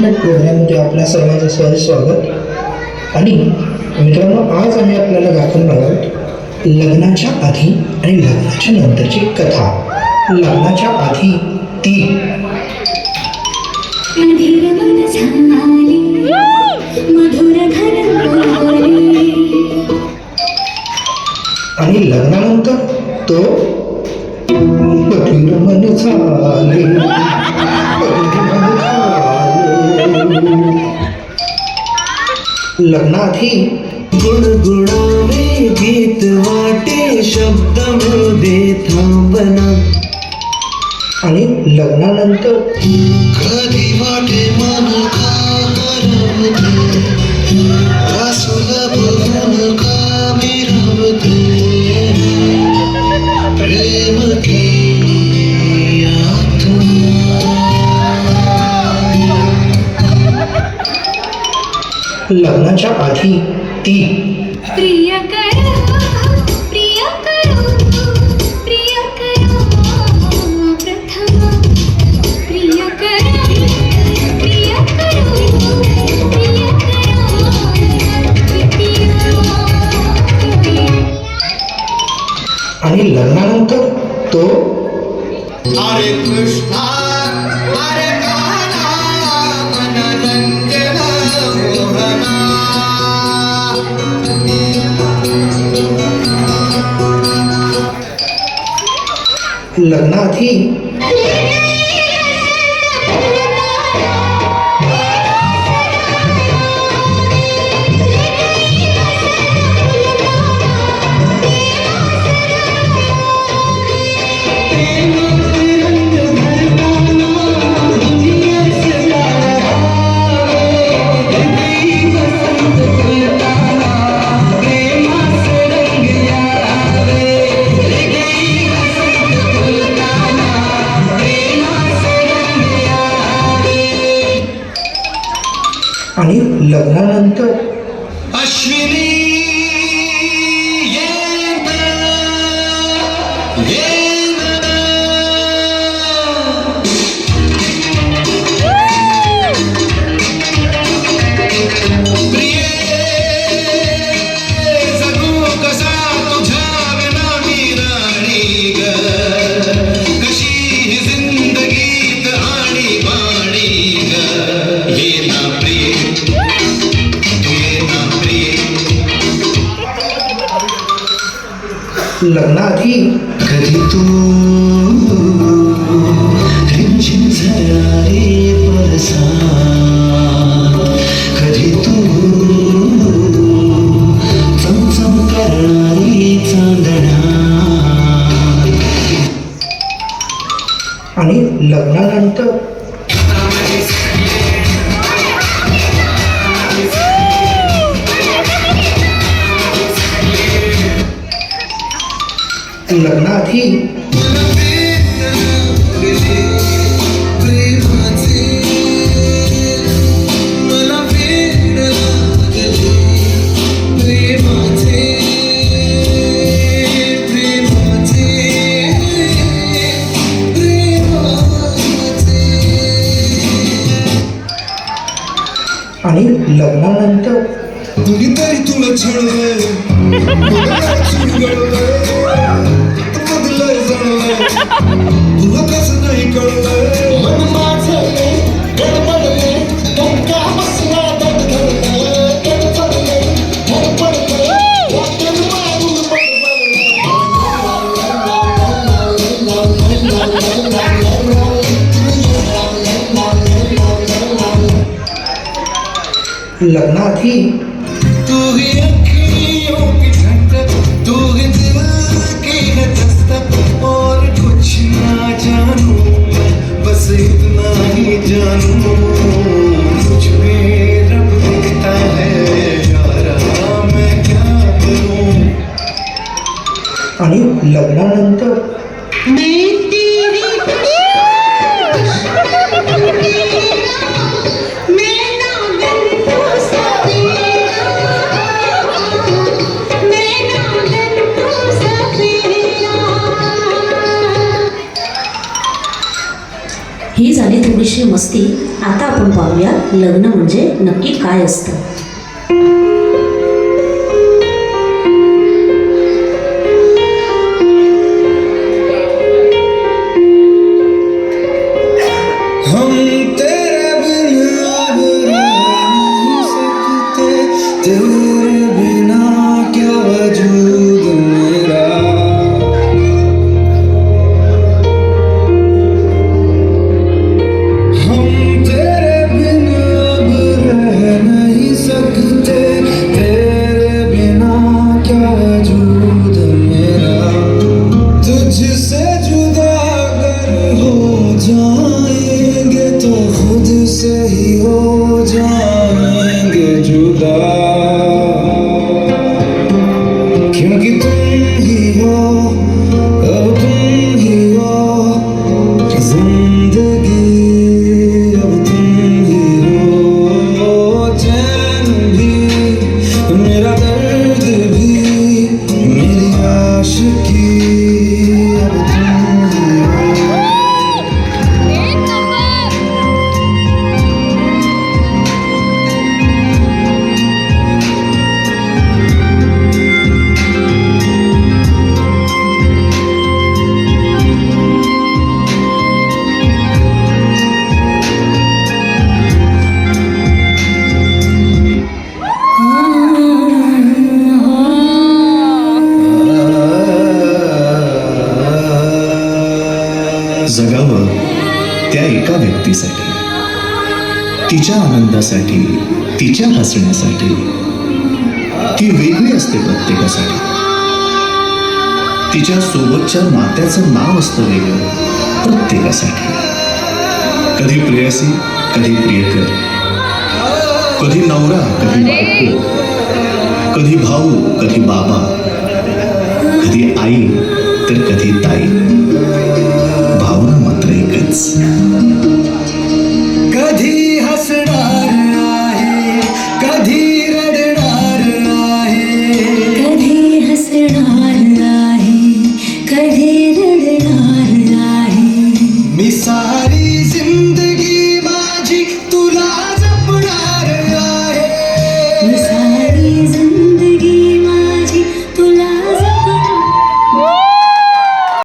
प्रोग्राममध्ये आपल्या सर्वांचं सहज स्वागत. आणि मित्रांनो, आज आम्ही आपल्याला दाखवणार आहोत लग्नाच्या आधी आणि लग्नाच्या नंतरची कथा. लग्नाच्या आधी ती आणि लग्नानंतर तो बधीर मन झाले. लग्नाआधी गुणगुणावे गीत वाटे शब्द मध्ये थांबना. आणि लग्नानंतर कधी वाटे मन का हरवते, रसुलभ मन का मिरवते, प्रेम की लग्नाच्या आधी ती प्रिय करो, प्रिय करो, प्रिय करो प्रथम, प्रिय करो, प्रिय करो, प्रिय करो द्वितीय. आणि लग्नानंतर तो हरे कृष्णा हरे कान्हा मनरंजन मोहना. लग्नाआधी आणि लग्नानंतर अश्विनी येन येन. प्रिये जगू कसा तुझ्या विना मी राणी ग. कशी ही जिंदगीत आणि बाणी ग. ये ना प्रिय लग्नाआधी कधी तू रिमझिम झरारे बरसा, कधी तू चमचम करणारी चांदणा. आणि लग्नानंतर लग्नाआधी आणि लग्नानंतर कुणीतरी तुला छळलंय, बदलय जाणलंय, तुला कसं नाही कळलंय. मन माझं गडबडलंय, धक्का बसला धडधडलंय, गडबडलंय, धडपडलंय, वाटेल मारून लग्नाआधी तू ही अखियों की ठंडक, तू ही दिल की है दस्तक, और कुछ ना जानू मैं, बस इतना ही जानू मुझ में रब दिखता है यारा, मैं क्या करूं. आणि लग्नानंतर ही झाली थोडीशी मस्ती. आता आपण पाहूया लग्न म्हणजे नक्की काय असतं. हम तेरे बिना अब रह नहीं सकते, तेरे बिना क्या वजूद मेरा. हम तेरे बिना अब रह नहीं सकते, तेरे बिना क्या वजूद मेरा. तुझसे जुदा अगर हो जाएंगे तो खुद से ही हो जाएंगे जुदा. क्योंकि तुम ही हो, अब तुम ही हो, जिंदगी अब तुम ही हो. चैन भी मेरा दर्द भी मेरी आशिकी अब तुम ही हो. जगावं त्या एका व्यक्तीसाठी, तिच्या आनंदासाठी, तिच्या हसण्यासाठी. ती वेगळी असते प्रत्येकासाठी. तिच्या सोबतच्या नात्याचं नाव असतं वेगळं प्रत्येकासाठी. कधी प्रेयसी, कधी प्रियकर, कधी नवरा, कधी बायको, कधी भाऊ, कधी बाबा, कधी आई तर कधी ताई.